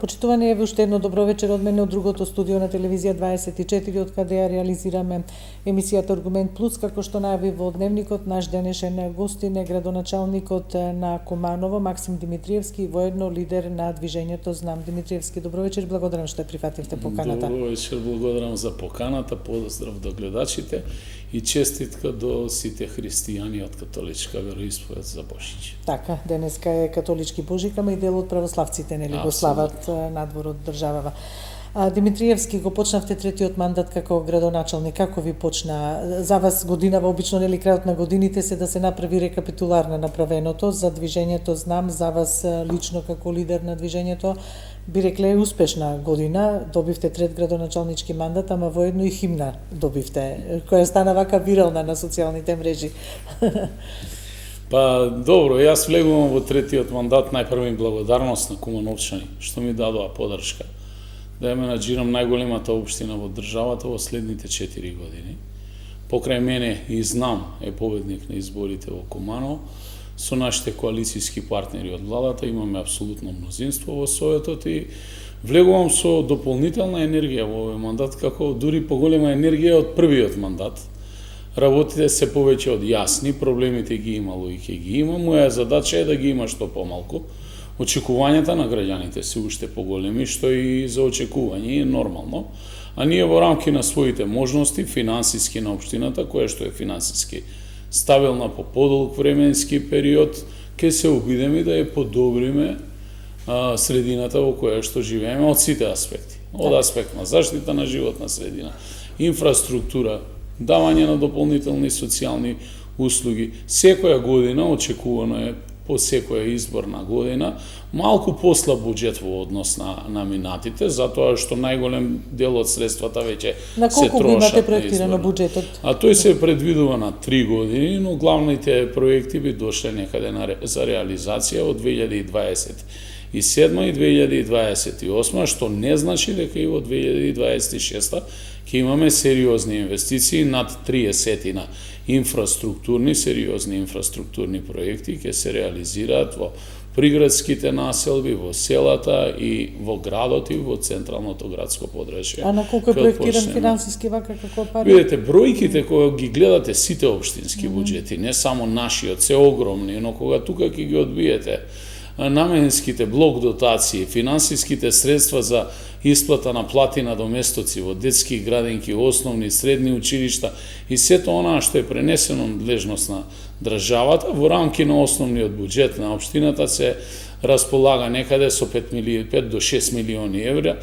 Почитувани, еве уште едно добро вечер од мене од другото студио на телевизија 24, од каде ја реализираме емисијата Аргумент Плюс, како што најави во дневникот. Наш денешен гостин е градоначалникот на Куманово, Максим Димитриевски, воедно лидер на движењето Знам. Димитриевски, добро вечер, благодарам што прифативте поканата. Добро вечер, благодарам за поканата, поздрав до гледачите и честитка до сите христијани од католичка вероисповед за Божич. Така, денеска е католички Божик, ама и дел од православците, нели го слават надвор од државава. Димитриевски, го почнавте третиот мандат како градоначалник. Како ви почна? За вас годинава, обично нели крајот на годините се да се направи рекапитулар на направеното за движењето Знам. За вас лично како лидер на движењето би рекле успешна година. Добивте трет градоначалнички мандат, ама воедно и химна добивте, која стана вака вирална на социјалните мрежи. Па, добро, јас влегувам во третиот мандат, најпрво им благодарност на кумановчани, што ми дадоа поддршка. Да ја менаџирам најголемата општина во државата во следните 4 години. Покрај мене и Знам е победник на изборите во Куманово. Со нашите коалицијски партнери од владата имаме апсолутно мнозинство во Советот и влегувам со дополнителна енергија во овој мандат, како дури поголема енергија од првиот мандат. Работите се повеќе од јасни, проблемите ги имало и ќе ги има. Моја задача е да ги има што помалку. Очекувањата на граѓаните се уште поголеми, што и за очекување е нормално. А ние во рамки на своите можности, финансиски на општината, која што е финансиски стабилна по подолг временски период, ќе се обидеме да ја подобриме средината во која што живееме од сите аспекти. Од аспект на заштита на животна средина, инфраструктура, давање на дополнителни социјални услуги. Секоја година, очекувано е по секоја изборна година, малку послаб буџет во однос на минатите, затоа што најголем дел од средствата веќе се трошат. На колку имате проектирано буџетот? А тој се предвидува на 3 години, но главните проекти би дошле некаде за реализација од 2027 и 2028, што не значи дека и во 2026 ќе имаме сериозни инвестиции, над 30 на сериозни инфраструктурни проекти ќе се реализираат во приградските населби, во селата и во градот и во централното градско подрачје. А на колку е проектиран финансиски вака како пари? Видете, бројките кога ги гледате сите општински буџети, не само нашиот, се огромни, но кога тука ќе ги одбиете наменските блок дотации, финансиските средства за исплата на плати на доместоци во детски градинки, основни и средни училишта и сето онаа што е пренесено надлежност на државата во рамки на основниот буџет на општината се располага некаде со 5 до 6 милиони евра,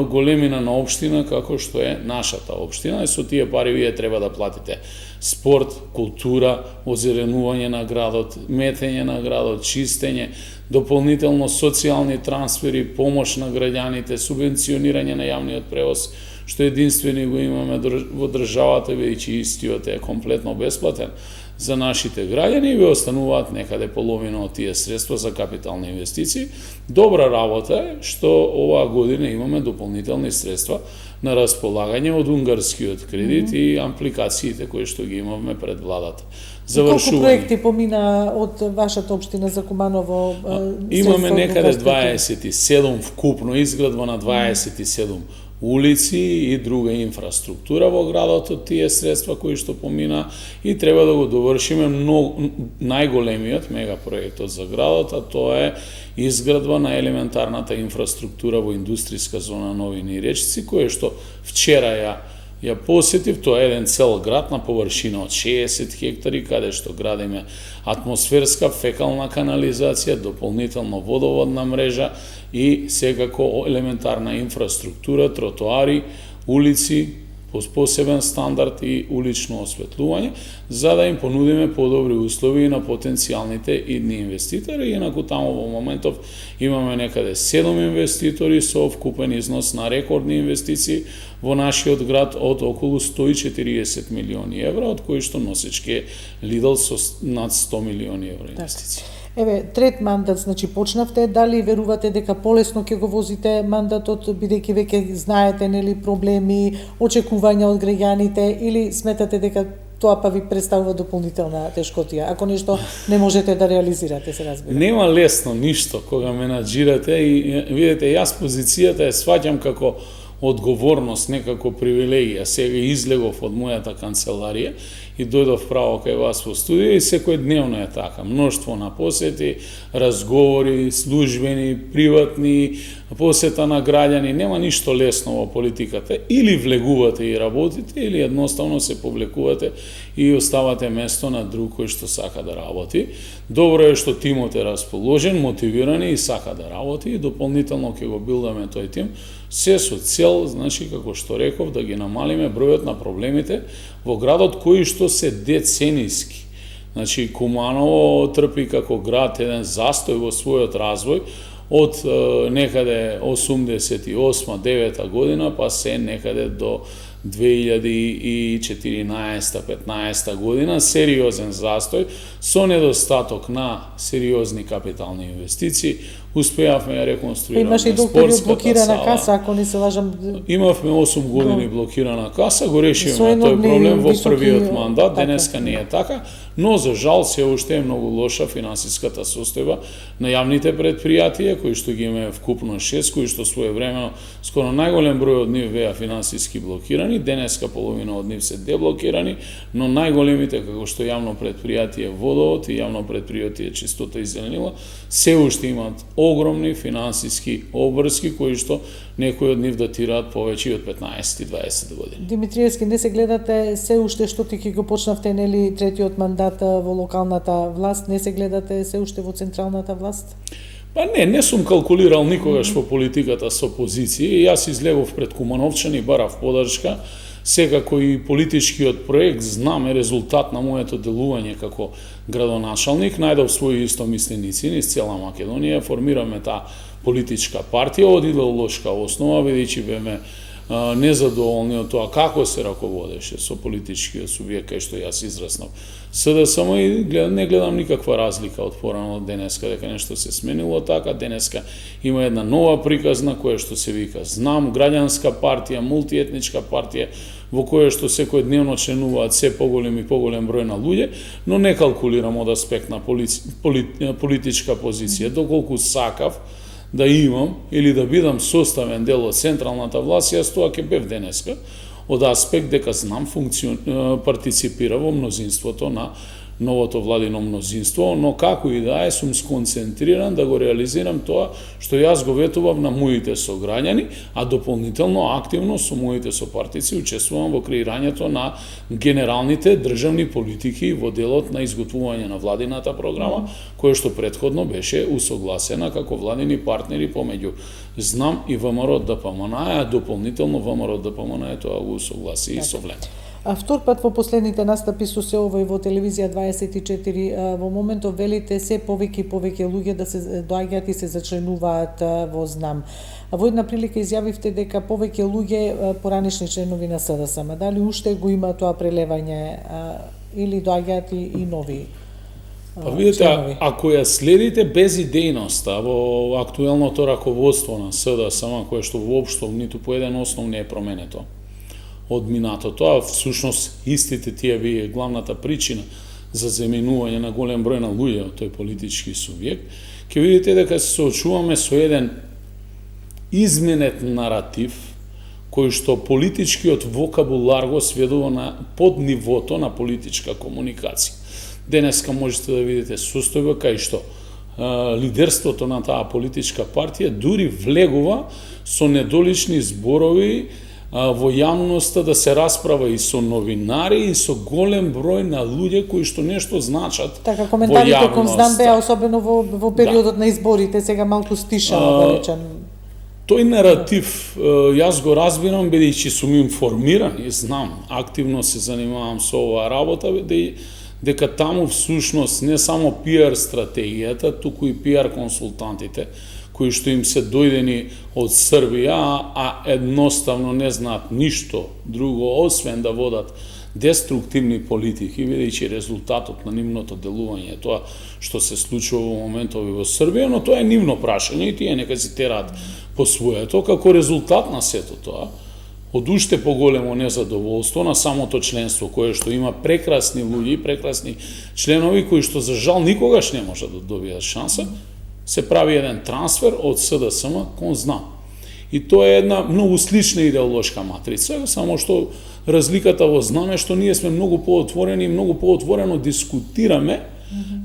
големина на општина како што е нашата општина, и со тие пари вие треба да платите спорт, култура, озеленување на градот, метење на градот, чистење, дополнително социјални трансфери, помош на граѓаните, субвенционирање на јавниот превоз, што единствени го имаме во државата, веќе истиот е комплетно бесплатен за нашите граѓани и ви остануваат некаде половина од тие средства за капитални инвестиции. Добра работа е што оваа година имаме дополнителни средства на располагање од унгарскиот кредит и ампликациите кои што ги имавме пред владата. Колку проекти помина од вашата општина за Куманово? Имаме некаде 27 вкупно, изградба на 27 улици и друга инфраструктура во градот од тие средства кои што помина и треба да го довршиме најголемиот мегапроектот за градот, а тоа е изградба на елементарната инфраструктура во индустријска зона Новини и Речици, која што вчера ја посетив. Тоа е еден цел град на површина од 60 хектари, каде што градиме атмосферска фекална канализација, дополнително водоводна мрежа и секако елементарна инфраструктура, тротоари, улици, посебен стандард и улично осветлување, за да им понудиме подобри услови на потенцијалните идни инвеститори. Инаку таму во моментов имаме некаде 7 инвеститори со вкупен износ на рекордни инвестиции во нашиот град од околу 140 милиони евра, од кои што носечки е Lidl со над 100 милиони евра инвестиции. Еве, трет мандат, значи почнавте, дали верувате дека полесно ќе го возите мандатот, бидејќи веќе знаете, нели, проблеми, очекувања од граѓаните, или сметате дека тоа па ви представува дополнителна тешкотија, ако нешто не можете да реализирате, се разбира? Нема лесно ништо кога менаџирате и видите, јас позицијата ја сваќам како одговорност, некако привилегија. Сега излегов од мојата канцеларија и дојдов право кај вас во студија и секојдневно е така. Мноштво на посети, разговори, службени, приватни, посета на граѓани. Нема ништо лесно во политиката. Или влегувате и работите, или едноставно се повлекувате и оставате место на друг кој што сака да работи. Добро е што тимот е расположен, мотивиран и сака да работи и дополнително ќе го билдаме тој тим, се со цел, значи, како што реков, да ги намалиме бројот на проблемите во градот кои што се децениски. Значи, Куманово трпи како град еден застој во својот развој од некаде 88-9 година, па се некаде до 2014-15 година, сериозен застој, со недостаток на сериозни капитални инвестиции, успеавме да реконструираме имаше и долг период блокирана каса, ако не се лажам. Имавме 8 години блокирана каса, го решивме тој проблем во првиот мандат, денеска не е така, но за жал се уште е многу лоша финансиската состојба на јавните предпријатија, кои што ги имаме вкупно 6, кои што своевремено скоро најголем број од нив беа финансиски блокирани, денеска половина од нив се деблокирани, но најголемите како што јавно предпријатие Водовод и јавно предпријатие Чистота и зеленила се уште имаат огромни финансиски обврски кои што некои од нив датираат повеќе од 15-20 години. Димитриевски, не се гледате се уште што ти ќе го почнавте, нели, третиот мандат во локалната власт, не се гледате се уште во централната власт? Па не сум калкулирал никогаш во политиката со позиции. Јас излегов пред Кумановчани, барав поддршка. Секако и политичкиот проект знам е резултат на моето делување како градоначалник. Најдов своји истомисленици низ цела Македонија, формираме таа политичка партија од идеолошка основа, бидејќи беме незадоволни од тоа како се раководеше со политичкиот субјект кај што јас израснав. СДСМ и не гледам никаква разлика од порано од денеска, дека нешто се сменило така. Денеска има една нова приказна која што се вика Знам, граѓанска партија, мултиетничка партија, во која што секојдневно членуваат се поголем и поголем број на луѓе, но не калкулирам од аспект на политичка позиција. Доколку сакав да имам или да бидам составен дел од централната власт, јас тоа ќе бев денеска, од аспект дека знам партиципира во мнозинството на новото владино мнозинство, но како и да е, сум сконцентриран да го реализирам тоа што јас го ветував на моите сограѓани, а дополнително активно со моите сопартици учествувам во креирањето на генералните државни политики во делот на изготвување на владината програма, која што претходно беше усогласена како владини партнери помеѓу Знам и ВМРО ДПМН, а дополнително ВМРО ДПМН тоа го усогласи и со ВЛЕН. А втор пат во последните настапи со се овој во телевизија 24, во моментов велите се повеќе и повеќе луѓе да се доаѓаат и се зачленуваат во Знам. Во една прилика изјавивте дека повеќе луѓе поранешни членови на СДСМ. Дали уште го има тоа прелевање или доаѓаат и нови? Па видите, ако ја следите без идејноста во актуелното раководство на СДСМ, кое што воопшто ниту по еден основ не е променето од минатото, а всушност истите тие би главната причина за заменување на голем број на луѓе од тој политички субјект, ќе видите дека се соочуваме со еден изменет наратив кој што политичкиот вокабулар го сведува на под нивото на политичка комуникација. Денеска можете да видите состојба кај што лидерството на таа политичка партија дури влегува со недолични зборови во јавноста да се расправа и со новинари и со голем број на луѓе кои што нешто значат. Така, коментарите кон Знам беа особено во периодот на изборите, сега малку стишава, да речем. Тој наратив јас го разбирам бидејќи сум информиран и знам, активно се занимавам со оваа работа, дека таму всушност не само пиар стратегијата, туку и пиар консултантите кои што им се дојдени од Србија, а едноставно не знаат ништо друго освен да водат деструктивни политики, бидејќи резултатот на нивното делување е тоа што се случува во моментови во Србија, но тоа е нивно прашање и тие нека си тераат по своето. Како резултат на сето тоа, од уште поголемо незадоволство на самото членство, кое што има прекрасни луѓе, прекрасни членови кои што за жал никогаш не можат да добијат шанса, се прави еден трансфер од СДСМ кон ЗНАМ. И тоа е една многу слична идеолошка матрица, само што разликата во ЗНАМ е што ние сме многу поотворени и многу поотворено дискутираме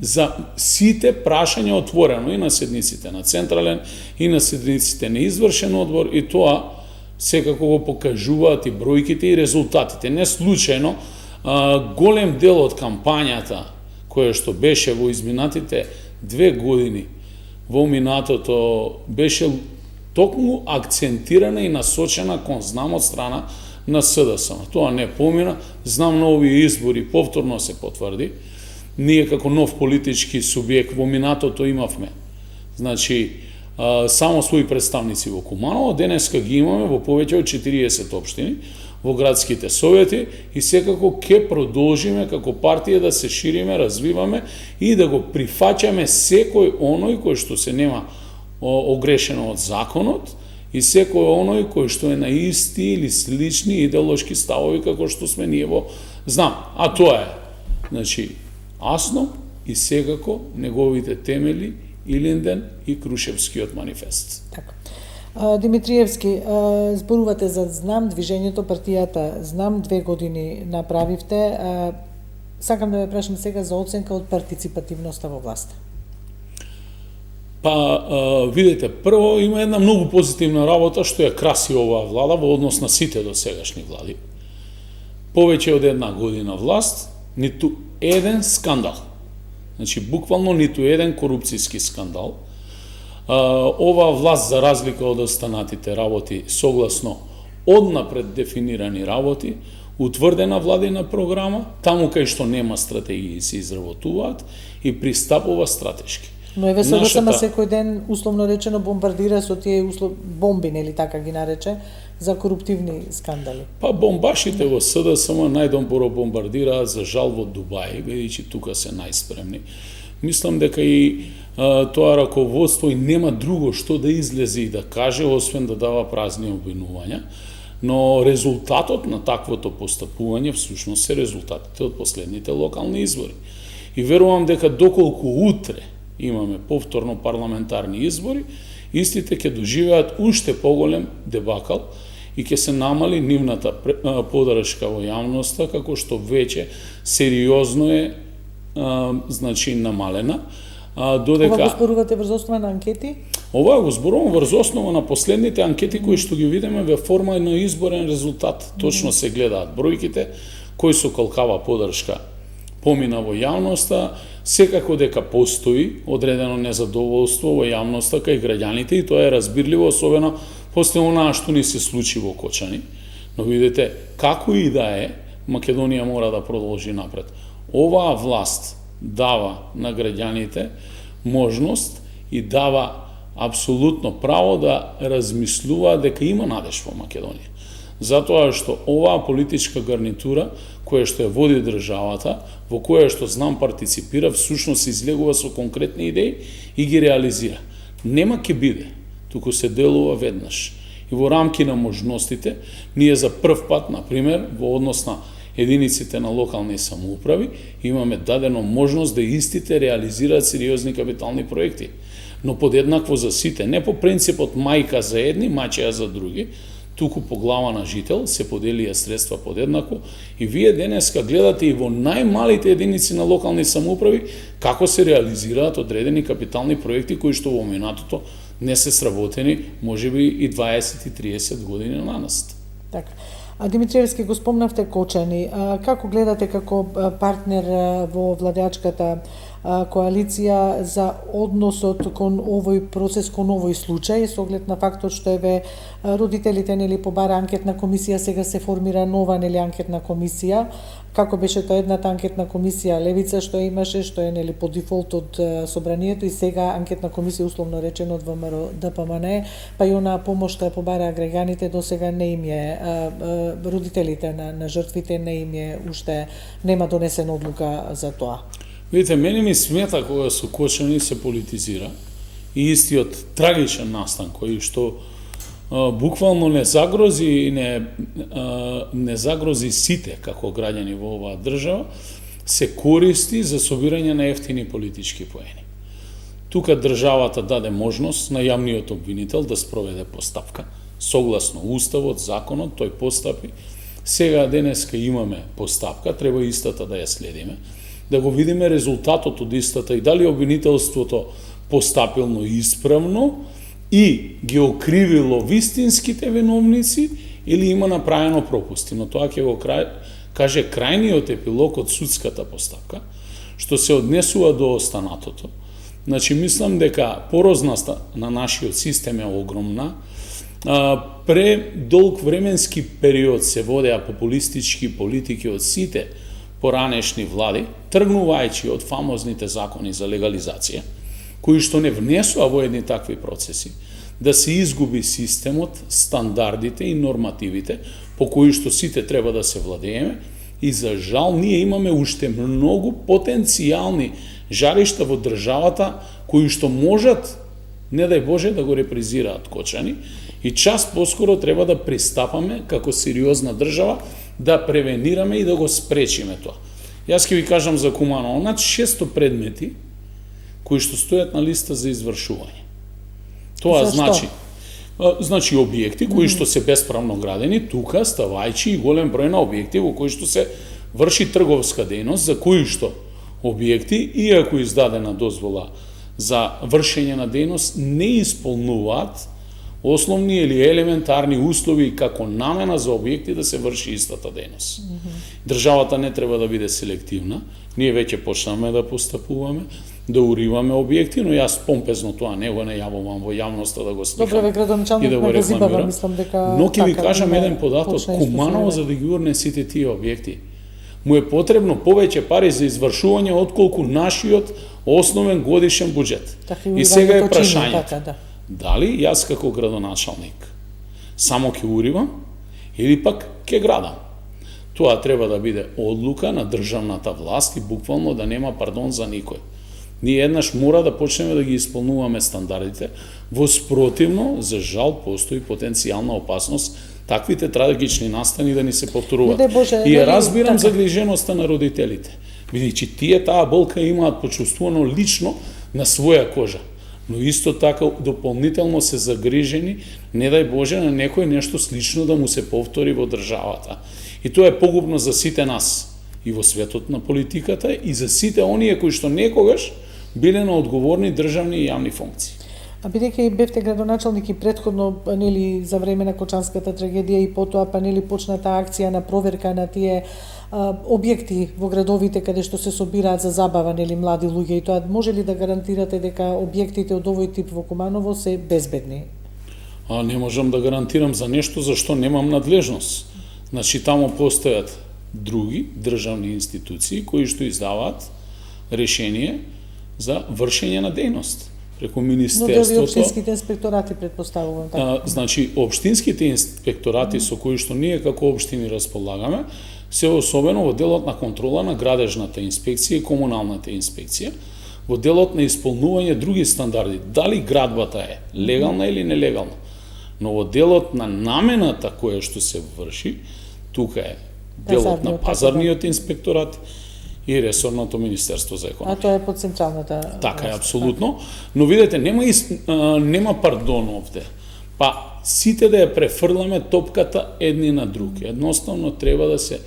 за сите прашања отворено и на седниците на Централен и на седниците на Извршен одбор, и тоа секако го покажуваат и бројките и резултатите. Не случајно голем дел од кампањата која што беше во изминатите 2 години во минатото беше токму акцентирана и насочена кон ЗНАМ од страна на СДСМ. Тоа не помина, знам на овие избори повторно се потврди. Ние како нов политички субјект во минатото имавме, значи, само своји представници во Куманово, денеска ги имаме во повеќе од 40 општини, во градските совети, и секако ќе продолжиме како партија да се шириме, развиваме и да го прифаќаме секој оној кој што се нема огрешено од законот и секој оној кој што е на исти или слични идеолошки ставови како што сме ние во ЗНАМ. А тоа е, значи, Асно и секако неговите темели Илинден и Крушевскиот манифест. Така. Димитриевски, зборувате за ЗНАМ, движењето, партијата ЗНАМ, 2 години направивте. Сакам да ве прашам сега за оценка од партиципативноста во власта. Видете, прво има една многу позитивна работа што ја краси оваа влада во однос на сите досегашни влади. Повеќе од 1 година власт, ниту еден скандал. Значи, буквално ниту еден корупцијски скандал. Оваа власт, за разлика од останатите работи, согласно однапред дефинирани работи, утврдена владина програма, таму кај што нема стратегии се изработуваат и пристапува стратешки. Но еве СДСМ секој ден, условно речено, бомбардира со тие бомби, нели така ги нарече, за коруптивни скандали. Бомбашите во СДСМ најдомпоро бомбардираат за жал во Дубај, бидејќи тука се најспремни. Мислам дека и тоа раководство и нема друго што да излезе и да каже, освен да дава празни обвинувања, но резултатот на таквото постапување всушност се резултатите од последните локални избори. И верувам дека доколку утре имаме повторно парламентарни избори, истите ќе доживеат уште поголем дебакал и ќе се намали нивната подршка во јавноста, како што веќе сериозно е значи намалена. Додека Ова го зборувате врз основа на анкети? Ова го зборувам врз основа на последните анкети кои што ги видиме во форма на изборен резултат. Точно се гледаат бројките, кој со колкава подршка помина во јавноста, секако дека постои одредено незадоволство во јавноста кај граѓаните и тоа е разбирливо, особено после онаа што ни се случи во Кочани. Но видите, како и да е, Македонија мора да продолжи напред. Оваа власт дава на граѓаните можност и дава апсолутно право да размислува дека има надеж во Македонија. Затоа што оваа политичка гарнитура, која што ја води државата, во која што ЗНАМ партиципира, всушност се излегува со конкретни идеи и ги реализира. Нема ке биде, туку се делува веднаш. И во рамки на можностите, ние за прв пат, например, во однос на единиците на локални самоуправи, имаме дадено можност да истите реализираат сериозни капитални проекти. Но подеднакво за сите, не по принципот мајка за едни, маќеја за други, туку по глава на жител се поделија средства подеднакво и вие денеска гледате и во најмалите единици на локални самоуправи како се реализираат одредени капитални проекти кои што во минатото не се сработени, можеби и 20 и 30 години наназад. Така. Димитриевски, го спомнавте Кочани. Како гледате како партнер во владеачката коалиција за односот кон овој процес, кон овој случај, со оглед на фактот што еве родителите нели побара анкетна комисија, сега се формира нова нели анкетна комисија. Како беше тоа едната анкетна комисија Левица што имаше, што е нели по дефолт од собранието, и сега анкетна комисија условно речено од ВМРО ДПМН, па и онаа помош што ја побараа граѓаните до сега не им е, родителите на жртвите не им е уште, нема донесена одлука за тоа. Видите, мене ми смета кога со Кочани се политизира и истиот трагичен настан кој што буквално не загрози сите како граѓани во оваа држава, се користи за собирање на ефтини политички поени. Тука државата даде можност на јавниот обвинител да спроведе постапка, согласно уставот, законот, тој постапи. Сега денеска имаме постапка, треба истата да ја следиме, да го видиме резултатот од истата и дали обвинителството постапилно и исправно и ги окривило вистинските виновници или има направено пропусти. Но тоа ќе го каже крајниот епилог од судската постапка, што се однесува до останатото. Значи, мислам дека порозноста на нашиот систем е огромна. Предолг временски период се водеа популистички политики од сите поранешни влади, тргнувајќи од фамозните закони за легализација, кои што не внесува во едни такви процеси, да се изгуби системот, стандардите и нормативите по кои што сите треба да се владееме, и за жал ние имаме уште многу потенцијални жаришта во државата кои што можат, не дај Боже, да го репризираат Кочани, и час поскоро треба да пристапаме како сериозна држава да превенираме и да го спречиме тоа. Јас ќе ви кажам за Куманово, 600 предмети кои што стојат на листа за извршување. Тоа значи објекти кои што се бесправно градени, тука ставајќи и голем број на објекти во кои што се врши трговска дејност, за кои што објекти, иако издадена дозвола за вршење на дејност, не исполнуваат основни или елементарни услови како намена за објекти да се врши истата дејност. Државата не треба да биде селективна, ние веќе почнаме да постапуваме, да уриваме објекти, но јас помпезно тоа не го најавувам во јавноста да го сликам и да го рекламирам. Но ќе ви кажам еден податок, Куманово за да ги урне сите тие објекти, му е потребно повеќе пари за извршување отколку нашиот основен годишен буџет. И сега е прашањето, дали јас како градоначалник само ќе уривам или пак ќе градам? Тоа треба да биде одлука на државната власт и буквално да нема пардон за никој. Ние еднаш мора да почнеме да ги исполнуваме стандардите, во спротивно, за жал, постои потенцијална опасност таквите трагични настани да ни се повторуваат. И ја разбирам загриженоста на родителите, бидејќи тие таа болка имаат почувствувано лично на своја кожа, но исто така дополнително се загрижени, не дај Боже, на некој нешто слично да му се повтори во државата. И тоа е погубно за сите нас, и во светот на политиката, и за сите оние кои што некогаш биле на одговорни државни и јавни функции. А бидејќи бевте градоначалник и претходно, нели, за време на Кочанската трагедија и потоа, па нели почната акција на проверка на тие објекти во градовите каде што се собираат за забава, нели, млади луѓе, и тоа може ли да гарантирате дека објектите од овој тип во Куманово се безбедни? Не можам да гарантирам за нешто за што немам надлежност. Значи, таму постојат други државни институции кои што издаваат решение за вршење на дејност преку Министерството. Но дали општинските инспекторати, предпоставувам така? Значи, општинските инспекторати со кои што ние како општини располагаме, се особено во делот на контрола на градежната инспекција и комуналната инспекција, во делот на исполнување други стандарди, дали градбата е легална или нелегална. Но во делот на намената која што се врши, тука е делот на пазарниот инспекторат и ресорното Министерство за економија. А тоа е под централната. Така е, апсолутно. Но видете, нема пардон овде. Па сите да ја префрламе топката едни на други. Едноставно треба да се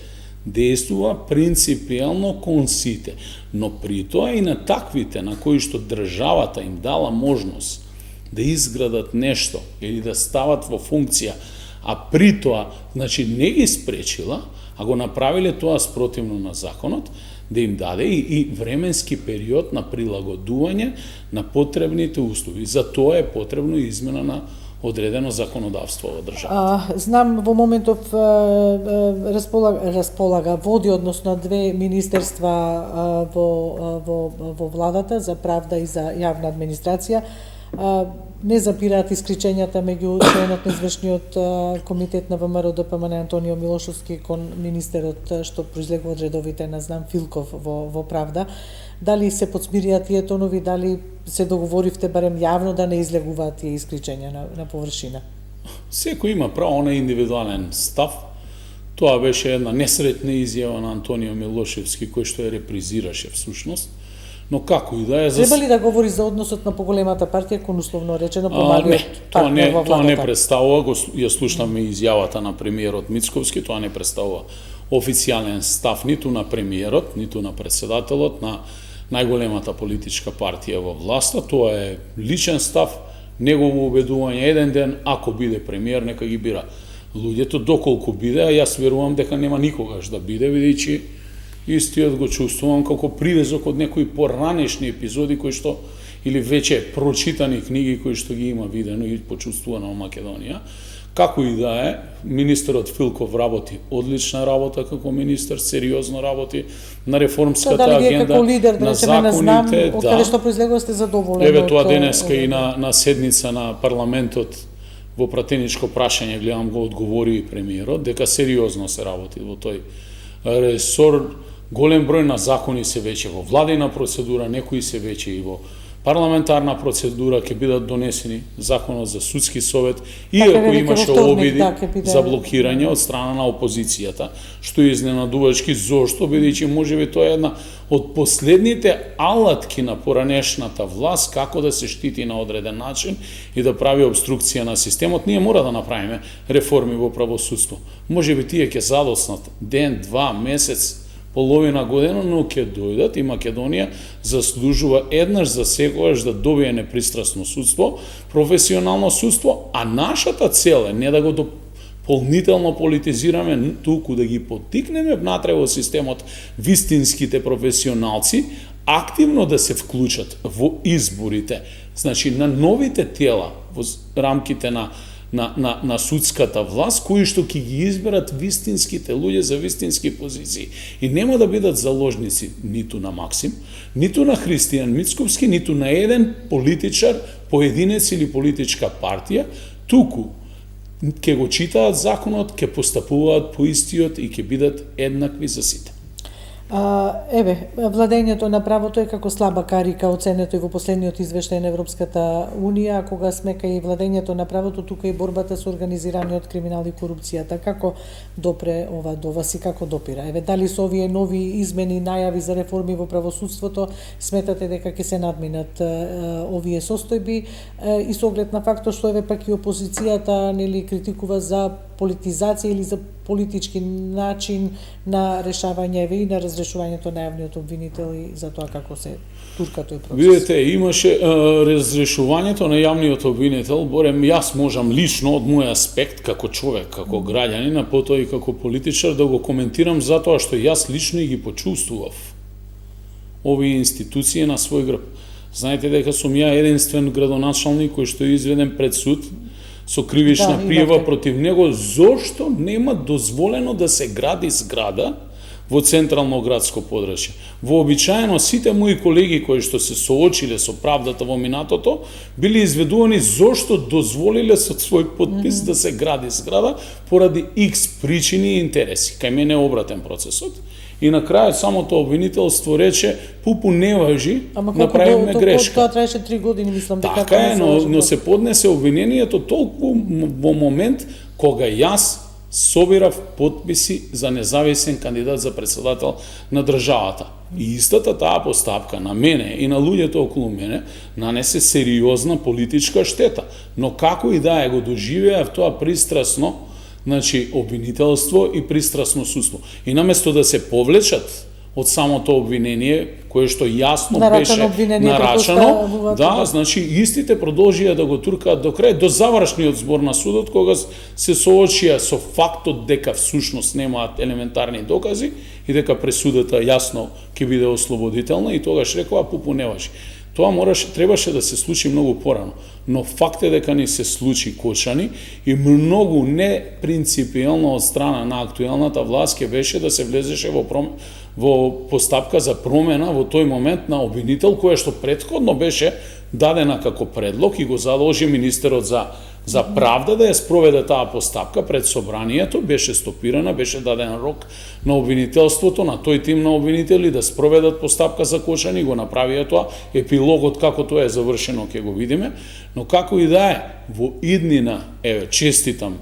действува принципијално кон сите. Но при тоа и на таквите на кои што државата им дала можност да изградат нешто или да стават во функција, а при тоа, значи, не ги спречила, а го направиле тоа спротивно на законот, да им даде и временски период на прилагодување на потребните услови. За тоа е потребно измена на одредено законодавство во државата. Знам во моментов располага води, односно две министерства во владата за правда и за јавна администрација. Не запираат исклучењата меѓу членот на извршниот комитет на ВМРО ДПМН Антонио Милошовски кон министерот што произлегува од редовите на знам Филков во правда. Дали се подсмирија тие тонови, дали се договоривте барем јавно да не излегуваат тие исклучења на површина? Секој има право на индивидуален став. Тоа беше една несретна изјава на Антонио Милошевски кој што ја репризираше всушност. Но како и да е... Треба ли да говори за односот на поголемата партија кон условно речено помалиот партнер во владата? Тоа не представува, ја слушнаме изјавата на премиерот Мицковски, тоа не представува официјален став ниту на премиерот, ниту на претседателот на најголемата политичка партија во власта, тоа е личен став, негово убедување. Еден ден, ако биде премиер, нека ги бира луѓето, доколку биде, а јас верувам дека нема никогаш да биде, бидејќи истиот го чувствувам како привезок од некои поранешни епизоди кои што или веќе прочитани книги кои што ги има видено и почувствувано во Македонија. Како и да е, министерот Филков работи одлична работа како министер, сериозно работи на реформската агенда, лидер, на законите. Од каде што произлегува сте задоволен? Еве тоа денеска и на седница на парламентот во пратеничко прашање гледам го одговори премиерот дека сериозно се работи во тој ресор. Голем број на закони се веќе во владина процедура, некои се веќе и во парламентарна процедура ќе бидат донесени, законот за судски совет, иако имаше обиди за блокирање од страна на опозицијата, што е изненадувачки. Зошто? Бидејќи можеби тоа е една од последните алатки на поранешната власт како да се штити на одреден начин и да прави обструкција на системот. Ние мора да направиме реформи во правосудство. Можеби тие ќе задоснат ден, два, месец, половина година, но ќе дојдат и Македонија заслужува еднаш за секогаш да добие непристрасно судство, професионално судство, а нашата цел е не да го дополнително политизираме, туку да ги поттикнеме внатре во системот вистинските професионалци активно да се вклучат во изборите, значи на новите тела во рамките на судската власт, кои што ќе ги изберат вистинските луѓе за вистински позиции. И нема да бидат заложници ниту на Максим, ниту на Христијан Мицковски, ниту на еден политичар, поединец или политичка партија, туку ќе го читаат законот, ќе постапуваат по истиот и ќе бидат еднакви за сите. Владењето на правото е како слаба карика оценето и во последниот извештај на Европската Унија, кога сме кај владењето на правото, тука и борбата со организираниот криминал и корупцијата. Како допре ова до вас и како допира? Дали со овие нови измени, најави за реформи во правосудството, сметате дека ќе се надминат овие состојби и со оглед на фактот што пак и опозицијата нели критикува за политизација или за политички начин на решавање и на разрешувањето на јавниот обвинител и за тоа како се турка тој процес. Видете, имаше разрешувањето на јавниот обвинител, борем јас можам лично од мој аспект како човек, како граѓанин, а потоа и како политичар да го коментирам затоа што јас лично и ги почувствував овие институции на свој грб. Знаете дека сум ја единствен градоначалник кој што е изведен пред суд со кривична пријава против него, зошто нема дозволено да се гради зграда во централно градско подрачје. Вообичаено сите мои колеги кои што се соочиле со правдата во минатото биле изведувани зошто дозволиле со свој подпис да се гради зграда поради X причини и интереси. Кај мене е обратен процесот. И на крајот самото обвинителство рече пупу не важи, направиме грешка. Тоа траеше 3 години, мислам дека така е, но се поднесе обвинението толку во момент кога јас собирав подписи за независен кандидат за председател на државата. И истата таа постапка на мене и на луѓето околу мене нанесе сериозна политичка штета. Но како и да е го доживеав тоа пристрасно, значи обвинителство и пристрасно судство. И наместо да се повлечат од самото обвинение, кое што јасно Нарачано беше обвинение нарачано, да, значи истите продолжија да го туркаат до крај, до завршниот збор на судот, кога се соочија со фактот дека всушност немаат елементарни докази и дека пресудата јасно ќе биде ослободителна, и тогаш рекоа пупу не важи. Тоа требаше да се случи многу порано, но факт е дека ни се случи кочани и многу непринципиелно од страна на актуелната власт ќе беше да се влезеше во постапка за промена во тој момент на обвинител, која што претходно беше дадена како предлог и го задолжи министерот за правда да ја спроведе таа постапка пред собранието, беше стопирана, беше даден рок на обвинителството, на тој тим на обвинители да спроведат постапка за кочани, го направија тоа, епилогот како тоа е завршено ќе го видиме, но како и да е, во иднина, честитам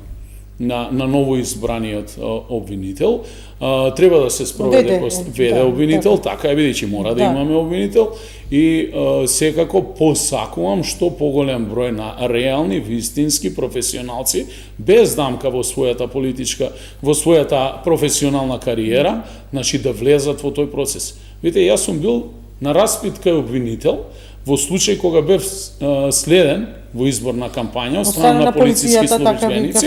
на новоизбраниот обвинител, треба да се спроведе веде обвинител, така е, бидејќи мора да имаме обвинител, и секако посакувам што поголем број на реални, вистински професионалци без дамка во својата професионална кариера, значи да влезат во тој процес. Видите, јас сум бил на распит кај обвинител во случај кога бев следен во изборна кампања од страна на полициски службеници,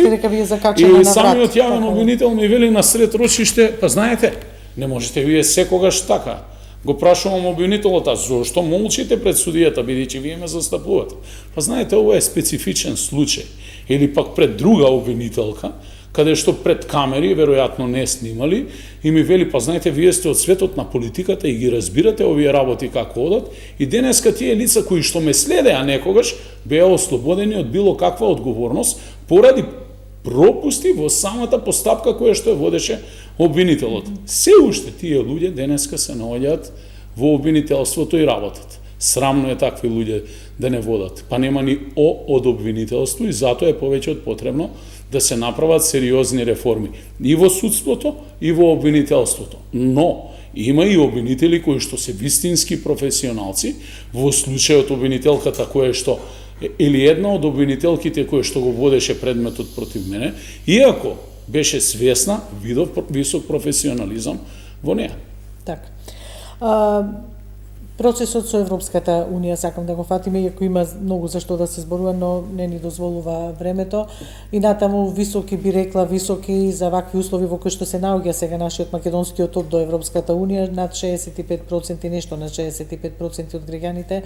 и самиот јавен обвинител ми вели на сред рочиште, па знаете, не можете вие секогаш така. Го прашувам обвинителот, а зошто молчите пред судијата, бидејќи вие ме застапувате? Па знаете, ова е специфичен случај. Или пак пред друга обвинителка, каде што пред камери, веројатно не снимали, и ми вели, па знаете, вие сте од светот на политиката и ги разбирате овие работи како одат, и денеска тие лица кои што ме следеа некогаш, беа ослободени од било каква одговорност, поради пропусти во самата постапка која што ја водеше обвинителот. Се уште тие луѓе денеска се наоѓаат во обвинителството и работат. Срамно е такви луѓе да не водат. Па нема ни од обвинителство, и затоа е повеќе од потребно да се направат сериозни реформи и во судството, и во обвинителството. Но има и обвинители кои што се вистински професионалци, во случајот обвинителката која што или една од обвинителките која што го водеше предметот против мене, иако беше свесна, видов висок професионализам во неа. Така. Процесот со Европската Унија сакам да го фатиме, иако има многу за што да се зборува, но не ни дозволува времето. И натаму високи, би рекла, високи за вакви услови во кои што се наоѓа сега нашиот македонскиот топ до Европската Унија, над 65% нешто, над 65% од граѓаните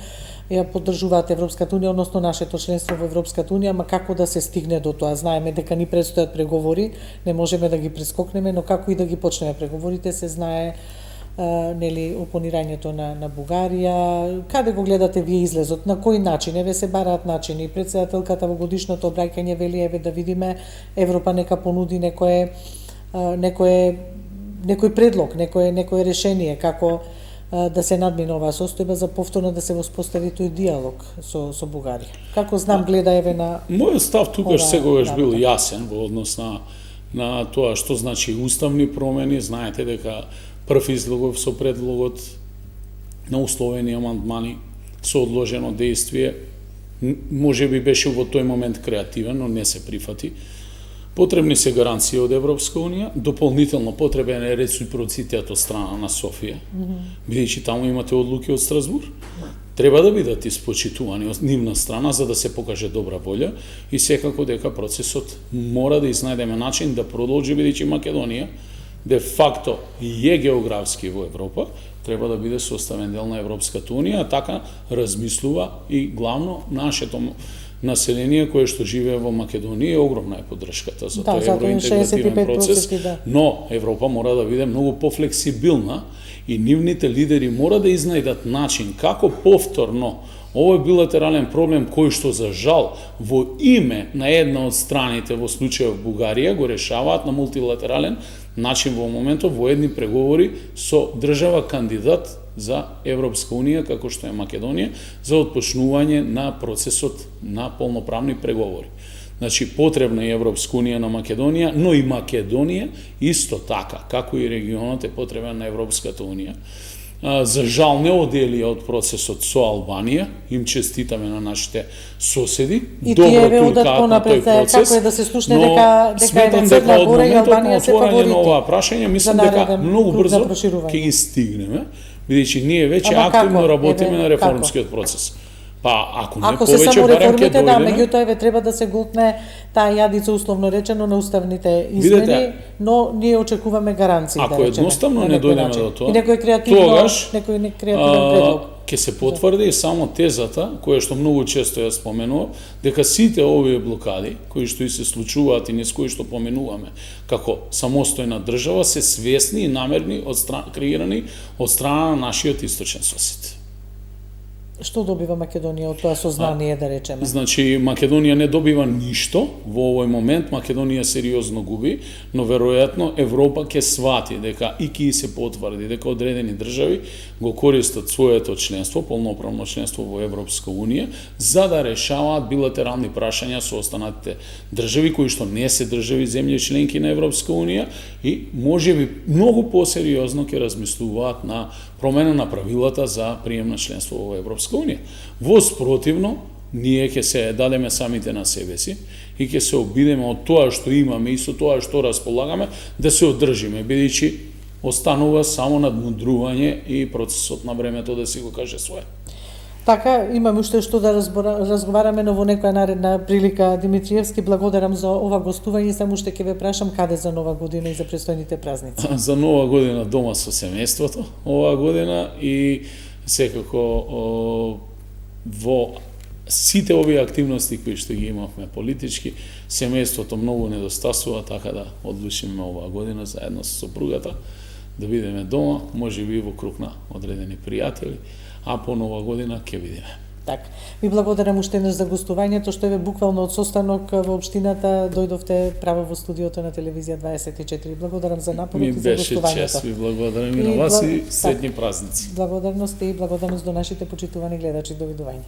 ја поддржуваат Европската Унија, односно нашето членство во Европската Унија, ма како да се стигне до тоа? Знаеме дека ни предстојат преговори, не можеме да ги прескокнеме, но како и да ги почнеме преговорите, се знае нели опонирањето на Бугарија. Каде го гледате вие излезот? На кој начин? Еве се бараат начини. Претседателката во годишното обраќање вели еве да видиме Европа нека понуди некој предлог, некое решение како да се надмине оваа состојба за повторно да се воспостави тој диалог со Бугарија. Како знам гледа еве на мојот став тука секогаш бил јасен во однос на тоа што значи уставни промени. Знаете дека прв излегов со предлогот на условени амандмани со одложено дејствие, може би беше во тој момент креативен, но не се прифати. Потребни се гаранции од Европска Унија, дополнително потребен е реципроцитет од страна на Софија, бидејќи таму имате одлуки од Страсбур. Треба да бидат испочитувани од нивна страна за да се покаже добра волја, и секако дека процесот мора да изнајдеме начин да продолжи, бидејќи Македонија де факто и е географски во Европа, треба да биде составен дел на Европската Унија, така размислува и главно нашето население кое што живее во Македонија, огромна е поддршката за тој евроинтегративен процес, но Европа мора да биде многу пофлексибилна и нивните лидери мора да изнајдат начин како повторно овој билатерален проблем кој што за жал во име на една од страните, во случајот Бугарија, го решаваат на мултилатерален начин во моментот во едни преговори со држава кандидат за Европска Унија, како што е Македонија, за отпочнување на процесот на полноправни преговори. Значи, потребна е Европска Унија на Македонија, но и Македонија исто така, како и регионот е потребен на Европската Унија. за жал не оделија од процесот со Албанија, им честитаме на нашите соседи. И тие ве одат понапред, како е да се слушне дека е Црна Гора и Албанија се фаворити. На ова прашање, мислам дека многу брзо ќе ги стигнеме, бидејќи ние веќе активно работиме на реформскиот процес. Па, ако не ако повеќе, се само барем ќе реформите, да, дојдеме. меѓутоа еве треба да се голтне таа јадица условно речено на уставните измени, но ние очекуваме гаранции. Ако да речеме, едноставно не дојдеме до тоа, и некој креативен предлог. Ќе се потврди само тезата, која што многу често ја споменувам, дека сите овие блокади, кои што и се случуваат и низ кои што поменуваме како самостојна држава, се свесни и намерни креирани од страна на нашиот источен сосед. Што добива Македонија од тоа сознание, да речеме? Значи, Македонија не добива ништо, во овој момент Македонија сериозно губи, но веројатно Европа ќе свати дека и ќе се потврди дека одредени држави го користат своето членство, полноправно членство во Европска Унија, за да решаваат билатерални прашања со останатите држави кои што не се држави земји членки на Европска Унија и можеби многу посериозно ќе размислуваат на промена на правилата за прием на членство во Европска Унија. Во спротивно, ние ќе се дадеме самите на себе си и ќе се обидеме од тоа што имаме и со тоа што располагаме да се одржиме, бидејќи останува само надмудрување и процесот на времето да си го каже свое. Така, имаме уште што да разговараме, но во некоја наредна прилика. Димитриевски, благодарам за ова гостување, само уште ќе ве прашам каде за Нова година и за престојните празници. За Нова година дома со семејството, оваа година и секако во сите овие активности кои што ги имавме политички, семејството многу недостасува, така да одлучиме оваа година заедно со сопругата да бидеме дома, можеби и во круг на одредени пријатели, а по Нова година ќе видиме. Така. Ви благодарам уште еднаш за гостувањето, што е буквално од состанок во општината дојдовте право во студиото на телевизија 24. Благодарам за напорот и за гостувањето. Ми беше чест, ви благодарам и на вас и среќни празници. Благодарност и благодарност до нашите почитувани гледачи. Довидување.